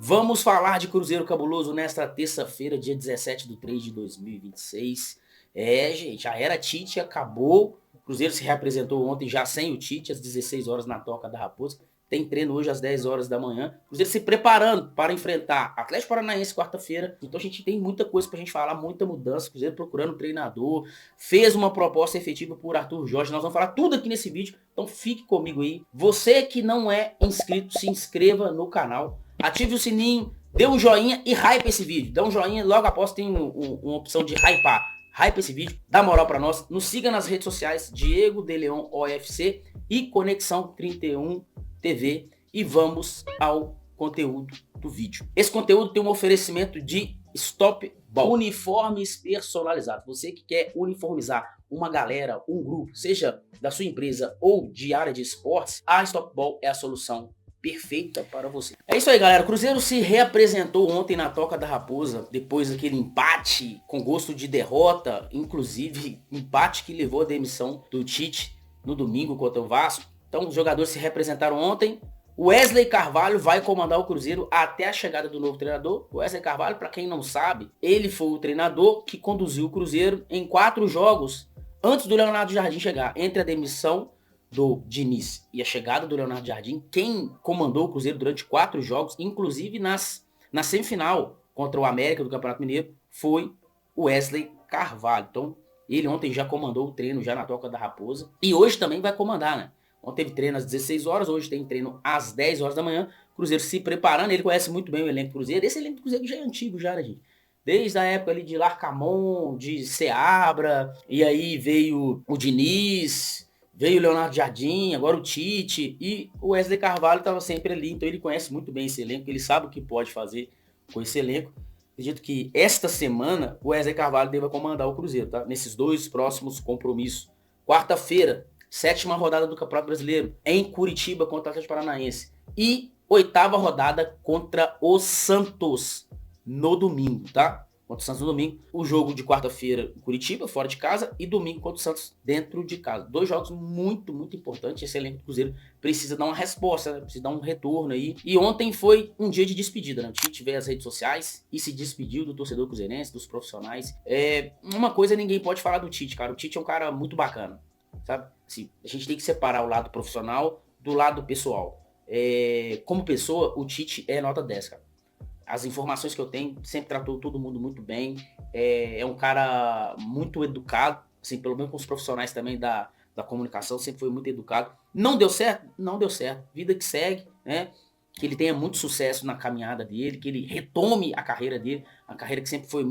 Vamos falar de Cruzeiro Cabuloso nesta terça-feira, dia 17 de 3 de 2026. Gente, a era Tite acabou. O Cruzeiro se reapresentou ontem já sem o Tite, às 16 horas na Toca da Raposa. Tem treino hoje às 10 horas da manhã. Cruzeiro se preparando para enfrentar Atlético Paranaense quarta-feira. Então a gente tem muita coisa pra gente falar, muita mudança. Cruzeiro procurando treinador. Fez uma proposta efetiva por Arthur Jorge. Nós vamos falar tudo aqui nesse vídeo. Então fique comigo aí. Você que não é inscrito, se inscreva no canal. Ative o sininho, dê um joinha e hype esse vídeo. Dá um joinha, logo após tem uma opção de hypar. Hype esse vídeo, dá moral pra nós. Nos siga nas redes sociais, Diego de Leon OFC e Conexão 31 TV. E vamos ao conteúdo do vídeo. Esse conteúdo tem um oferecimento de Stop Ball. Uniformes personalizados. Você que quer uniformizar uma galera, um grupo, seja da sua empresa ou de área de esportes, a Stop Ball é a solução perfeita para você. É isso aí, galera. O Cruzeiro se reapresentou ontem na Toca da Raposa, depois daquele empate com gosto de derrota, inclusive empate que levou a demissão do Tite no domingo contra o Vasco. Então os jogadores se representaram ontem. O Wesley Carvalho vai comandar o Cruzeiro até a chegada do novo treinador. O Wesley Carvalho, para quem não sabe, ele foi o treinador que conduziu o Cruzeiro em 4 jogos antes do Leonardo Jardim chegar, entre a demissão do Diniz e a chegada do Leonardo Jardim. Quem comandou o Cruzeiro durante 4 jogos, inclusive na semifinal contra o América do Campeonato Mineiro, foi o Wesley Carvalho. Então, ele ontem já comandou o treino já na Toca da Raposa e hoje também vai comandar, né? Ontem teve treino às 16 horas, hoje tem treino às 10 horas da manhã. Cruzeiro se preparando, ele conhece muito bem o elenco do Cruzeiro. Esse elenco do Cruzeiro já é antigo já, né, gente? Desde a época ali de Larcamon, de Seabra, e aí veio o Diniz, veio o Leonardo Jardim, agora o Tite, e o Wesley Carvalho estava sempre ali, então ele conhece muito bem esse elenco, ele sabe o que pode fazer com esse elenco. Acredito que esta semana o Wesley Carvalho deva comandar o Cruzeiro, tá? Nesses 2 próximos compromissos. Quarta-feira, 7ª rodada do Campeonato Brasileiro, em Curitiba contra o Atlético Paranaense. E 8ª rodada contra o Santos no domingo, tá? Contra o Santos no domingo. O jogo de quarta-feira em Curitiba, fora de casa, e domingo contra o Santos dentro de casa. 2 jogos muito, muito importantes. Esse elenco do Cruzeiro precisa dar uma resposta, né? Precisa dar um retorno aí. E ontem foi um dia de despedida, né? O Tite veio às redes sociais e se despediu do torcedor cruzeirense, dos profissionais. Uma coisa ninguém pode falar do Tite, cara. O Tite é um cara muito bacana, sabe? Assim, a gente tem que separar o lado profissional do lado pessoal. Como pessoa, o Tite é nota 10, cara. As informações que eu tenho, sempre tratou todo mundo muito bem. É um cara muito educado, assim, pelo menos com os profissionais também da comunicação, sempre foi muito educado. Não deu certo? Não deu certo. Vida que segue, né? Que ele tenha muito sucesso na caminhada dele, que ele retome a carreira dele, a carreira que sempre foi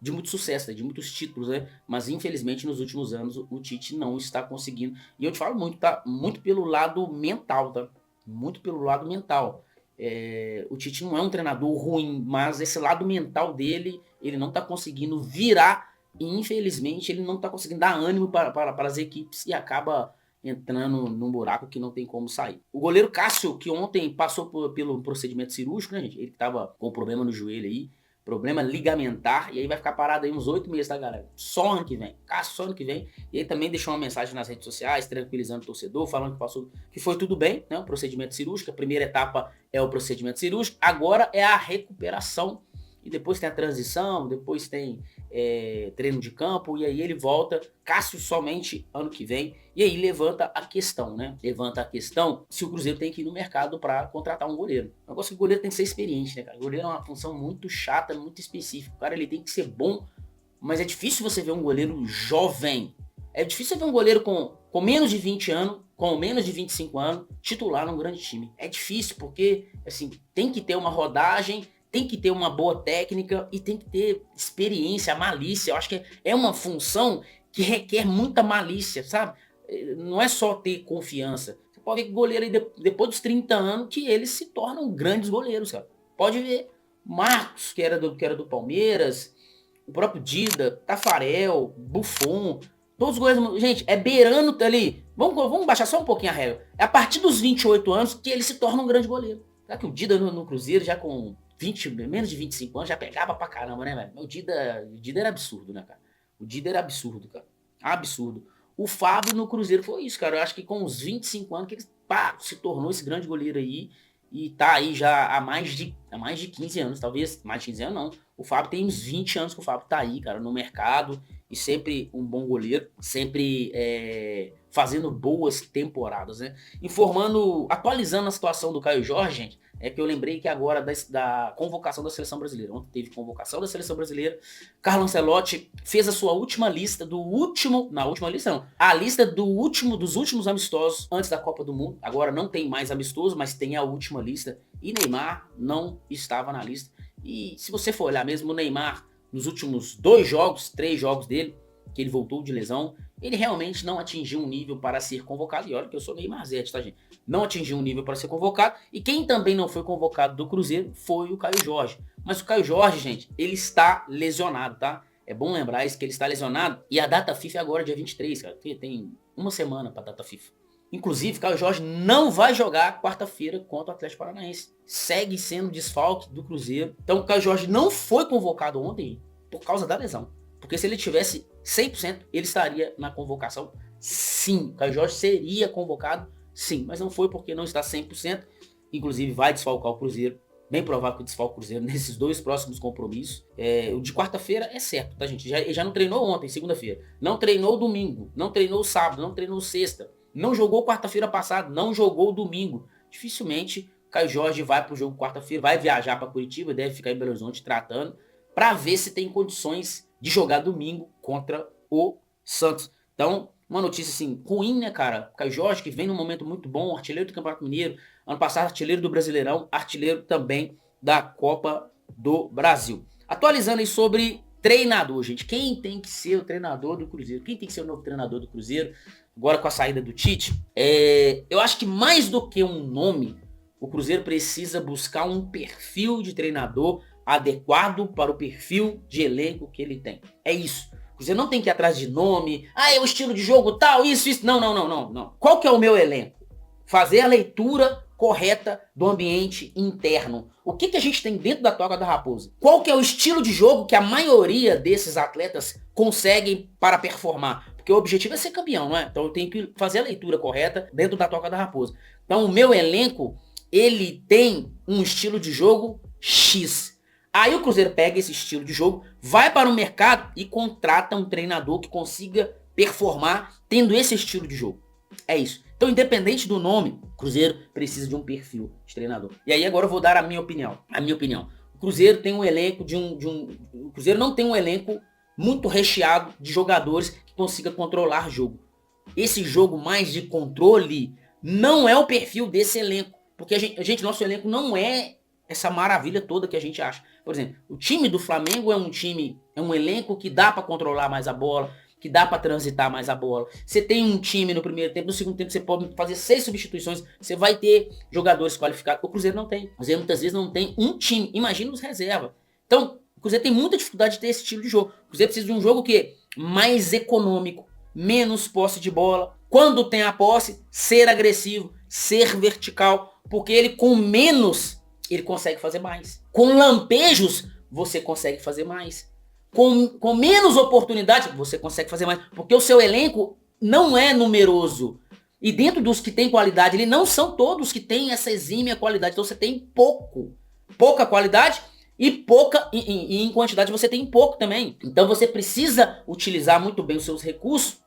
de muito sucesso, né? De muitos títulos, né? Mas infelizmente nos últimos anos o Tite não está conseguindo. E eu te falo muito, tá? Muito pelo lado mental, tá? Muito pelo lado mental. O Tite não é um treinador ruim, mas esse lado mental dele, ele não está conseguindo virar e infelizmente ele não está conseguindo dar ânimo para as equipes e acaba entrando num buraco que não tem como sair. O goleiro Cássio, que ontem passou pelo procedimento cirúrgico, né, gente? Ele estava com problema no joelho aí, problema ligamentar, e aí vai ficar parado aí uns 8 meses, tá, galera? Só ano que vem. Cássio só ano que vem. E ele também deixou uma mensagem nas redes sociais, tranquilizando o torcedor, falando que foi tudo bem, né? O procedimento cirúrgico. A primeira etapa é o procedimento cirúrgico, agora é a recuperação. E depois tem a transição, depois tem treino de campo, e aí ele volta, Cássio somente ano que vem. E aí levanta a questão, né? Levanta a questão se o Cruzeiro tem que ir no mercado para contratar um goleiro. O negócio é que o goleiro tem que ser experiente, né, cara? O goleiro é uma função muito chata, muito específica. O cara, ele tem que ser bom, mas é difícil você ver um goleiro jovem. É difícil você ver um goleiro com menos de 20 anos, com menos de 25 anos, titular num grande time. É difícil, porque, assim, tem que ter uma rodagem, tem que ter uma boa técnica e tem que ter experiência, malícia. Eu acho que é uma função que requer muita malícia, sabe? Não é só ter confiança. Você pode ver que goleiro aí, depois dos 30 anos, que eles se tornam grandes goleiros, cara. Pode ver Marcos, que era do Palmeiras, o próprio Dida, Tafarel, Buffon, todos os goleiros. Gente, é beirando ali. Vamos baixar só um pouquinho a regra. É a partir dos 28 anos que ele se torna um grande goleiro. Será que o Dida no Cruzeiro, já com menos de 25 anos, já pegava pra caramba, né, velho? O Dida era absurdo, né, cara? O Dida era absurdo, cara. Absurdo. O Fábio no Cruzeiro foi isso, cara. Eu acho que com uns 25 anos que ele se tornou esse grande goleiro aí. e tá aí já há mais de 15 anos, talvez mais de 15 anos não. O Fábio tem uns 20 anos que o Fábio tá aí, cara, no mercado, e sempre um bom goleiro, sempre fazendo boas temporadas, né? Atualizando a situação do Caio Jorge, gente, é que eu lembrei que agora da convocação da Seleção Brasileira. Ontem teve convocação da Seleção Brasileira. Carlo Ancelotti fez a sua última lista na última lista não, a lista dos últimos amistosos antes da Copa do Mundo. Agora não tem mais amistoso, mas tem a última lista. E Neymar não estava na lista. E se você for olhar mesmo, o Neymar, nos últimos 3 jogos dele, que ele voltou de lesão, ele realmente não atingiu um nível para ser convocado. E olha que eu sou Neymarzete, tá, gente? Não atingiu um nível para ser convocado. E quem também não foi convocado do Cruzeiro foi o Caio Jorge. Mas o Caio Jorge, gente, ele está lesionado, tá? É bom lembrar isso, que ele está lesionado. E a data FIFA é agora, dia 23, cara. Tem uma semana para a data FIFA. Inclusive, Caio Jorge não vai jogar quarta-feira contra o Atlético Paranaense. Segue sendo desfalque do Cruzeiro. Então o Caio Jorge não foi convocado ontem por causa da lesão. Porque se ele tivesse 100%, ele estaria na convocação. Sim, o Caio Jorge seria convocado, sim. Mas não foi porque não está 100%. Inclusive vai desfalcar o Cruzeiro. Bem provável que desfalque o Cruzeiro nesses 2 próximos compromissos. O de quarta-feira é certo, tá, gente? Já não treinou ontem, segunda-feira. Não treinou domingo. Não treinou sábado. Não treinou sexta. Não jogou quarta-feira passada, não jogou domingo. Dificilmente Caio Jorge vai pro jogo quarta-feira, vai viajar para Curitiba, deve ficar em Belo Horizonte tratando, para ver se tem condições de jogar domingo contra o Santos. Então, uma notícia assim, ruim, né, cara? Caio Jorge, que vem num momento muito bom, artilheiro do Campeonato Mineiro, ano passado artilheiro do Brasileirão, artilheiro também da Copa do Brasil. Atualizando aí sobre treinador, gente. Quem tem que ser o treinador do Cruzeiro? Quem tem que ser o novo treinador do Cruzeiro? Agora com a saída do Tite, eu acho que mais do que um nome, o Cruzeiro precisa buscar um perfil de treinador adequado para o perfil de elenco que ele tem. É isso. O Cruzeiro não tem que ir atrás de nome, é o estilo de jogo tal, isso. Não. Qual que é o meu elenco? Fazer a leitura correta do ambiente interno. O que a gente tem dentro da Toca da Raposa? Qual que é o estilo de jogo que a maioria desses atletas conseguem para performar? Porque o objetivo é ser campeão, não é? Então eu tenho que fazer a leitura correta dentro da Toca da Raposa. Então o meu elenco, ele tem um estilo de jogo X. Aí o Cruzeiro pega esse estilo de jogo, vai para o mercado e contrata um treinador que consiga performar tendo esse estilo de jogo. É isso. Então, independente do nome, o Cruzeiro precisa de um perfil de treinador. E aí agora eu vou dar a minha opinião. O Cruzeiro tem um elenco O Cruzeiro não tem um elenco muito recheado de jogadores que consiga controlar jogo. Esse jogo mais de controle não é o perfil desse elenco. Porque nosso elenco não é essa maravilha toda que a gente acha. Por exemplo, o time do Flamengo é um elenco que dá para controlar mais a bola, que dá para transitar mais a bola. Você tem um time no primeiro tempo, no segundo tempo você pode fazer 6 substituições, você vai ter jogadores qualificados. O Cruzeiro não tem. O Cruzeiro muitas vezes não tem um time. Imagina os reservas. Então, o Cruzeiro tem muita dificuldade de ter esse estilo de jogo. O Cruzeiro precisa de um jogo que mais econômico, menos posse de bola. Quando tem a posse, ser agressivo, ser vertical, porque ele com menos, ele consegue fazer mais. Com lampejos, você consegue fazer mais. Com menos oportunidade, você consegue fazer mais. Porque o seu elenco não é numeroso. E dentro dos que tem qualidade, eles não são todos que têm essa exímia qualidade. Então você tem pouca qualidade e em quantidade você tem pouco também. Então você precisa utilizar muito bem os seus recursos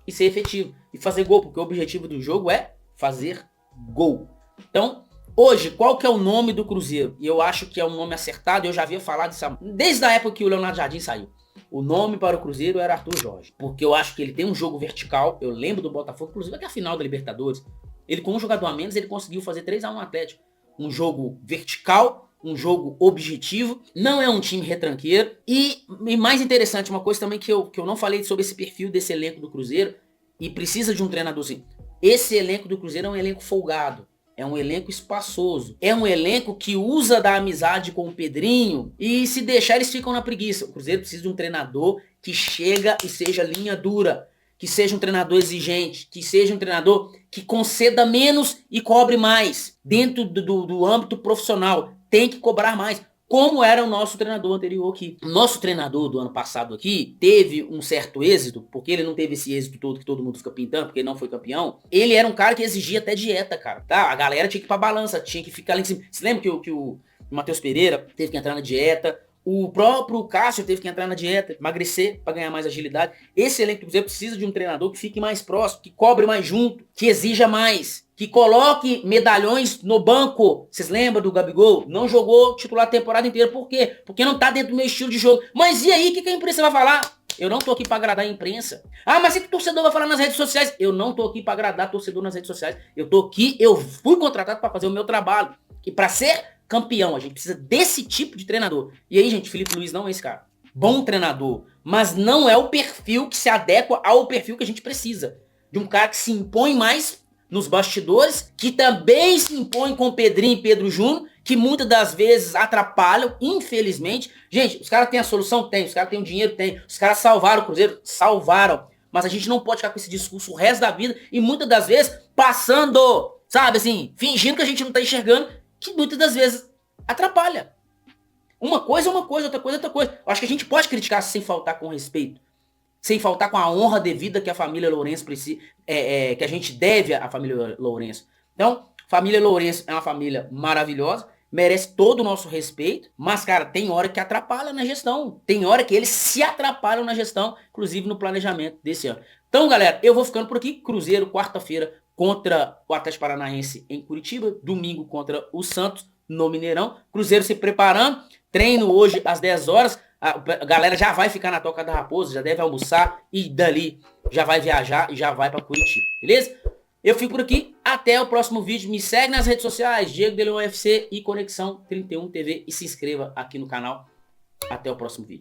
e ser efetivo. E fazer gol, porque o objetivo do jogo é fazer gol. Então, hoje, qual que é o nome do Cruzeiro? E eu acho que é um nome acertado, eu já havia falado isso desde a época que o Leonardo Jardim saiu. O nome para o Cruzeiro era Arthur Jorge. Porque eu acho que ele tem um jogo vertical. Eu lembro do Botafogo, inclusive até a final da Libertadores. Ele com um jogador a menos, ele conseguiu fazer 3-1 no Atlético. Um jogo vertical, um jogo objetivo. Não é um time retranqueiro. E mais interessante, uma coisa também que eu não falei sobre esse perfil desse elenco do Cruzeiro. E precisa de um treinador assim. Esse elenco do Cruzeiro é um elenco folgado. É um elenco espaçoso. É um elenco que usa da amizade com o Pedrinho. E se deixar, eles ficam na preguiça. O Cruzeiro precisa de um treinador que chega e seja linha dura. Que seja um treinador exigente. Que seja um treinador que conceda menos e cobre mais. Dentro do âmbito profissional. Tem que cobrar mais. como era o nosso treinador anterior aqui. O nosso treinador do ano passado aqui teve um certo êxito, porque ele não teve esse êxito todo que todo mundo fica pintando, porque ele não foi campeão. Ele era um cara que exigia até dieta, cara, tá? A galera tinha que ir pra balança, tinha que ficar lá em cima. Você lembra que o Matheus Pereira teve que entrar na dieta? O próprio Cássio teve que entrar na dieta, emagrecer para ganhar mais agilidade. Esse elenco do Cruzeiro precisa de um treinador que fique mais próximo, que cobre mais junto, que exija mais, que coloque medalhões no banco. Vocês lembram do Gabigol? Não jogou titular a temporada inteira. Por quê? Porque não tá dentro do meu estilo de jogo. Mas e aí, o que a imprensa vai falar? Eu não tô aqui para agradar a imprensa. Ah, mas o que o torcedor vai falar nas redes sociais? Eu não tô aqui para agradar torcedor nas redes sociais. Eu tô aqui, eu fui contratado para fazer o meu trabalho. E para ser campeão, a gente precisa desse tipo de treinador. E aí, gente, Felipe Luiz não é esse cara. Bom treinador, mas não é o perfil que se adequa ao perfil que a gente precisa. De um cara que se impõe mais nos bastidores, que também se impõe com Pedrinho e Pedro Júnior, que muitas das vezes atrapalham, infelizmente. Gente, os caras têm a solução? Tem. Os caras têm o dinheiro? Tem. Os caras salvaram o Cruzeiro? Salvaram. Mas a gente não pode ficar com esse discurso o resto da vida e muitas das vezes passando, sabe assim, fingindo que a gente não tá enxergando, que muitas das vezes atrapalha. Uma coisa é uma coisa, outra coisa é outra coisa. Eu acho que a gente pode criticar sem faltar com respeito, sem faltar com a honra devida que a família Lourenço precisa, que a gente deve à família Lourenço. Então, família Lourenço é uma família maravilhosa, merece todo o nosso respeito, mas, cara, tem hora que atrapalha na gestão. Tem hora que eles se atrapalham na gestão, inclusive no planejamento desse ano. Então, galera, eu vou ficando por aqui. Cruzeiro, quarta-feira, contra o Atlético Paranaense em Curitiba. Domingo contra o Santos no Mineirão. Cruzeiro se preparando. Treino hoje às 10 horas. A galera já vai ficar na Toca da Raposa, já deve almoçar e dali já vai viajar e já vai para Curitiba. Beleza? Eu fico por aqui. Até o próximo vídeo. Me segue nas redes sociais. Diego de Leon UFC e Conexão 31 TV. E se inscreva aqui no canal. Até o próximo vídeo.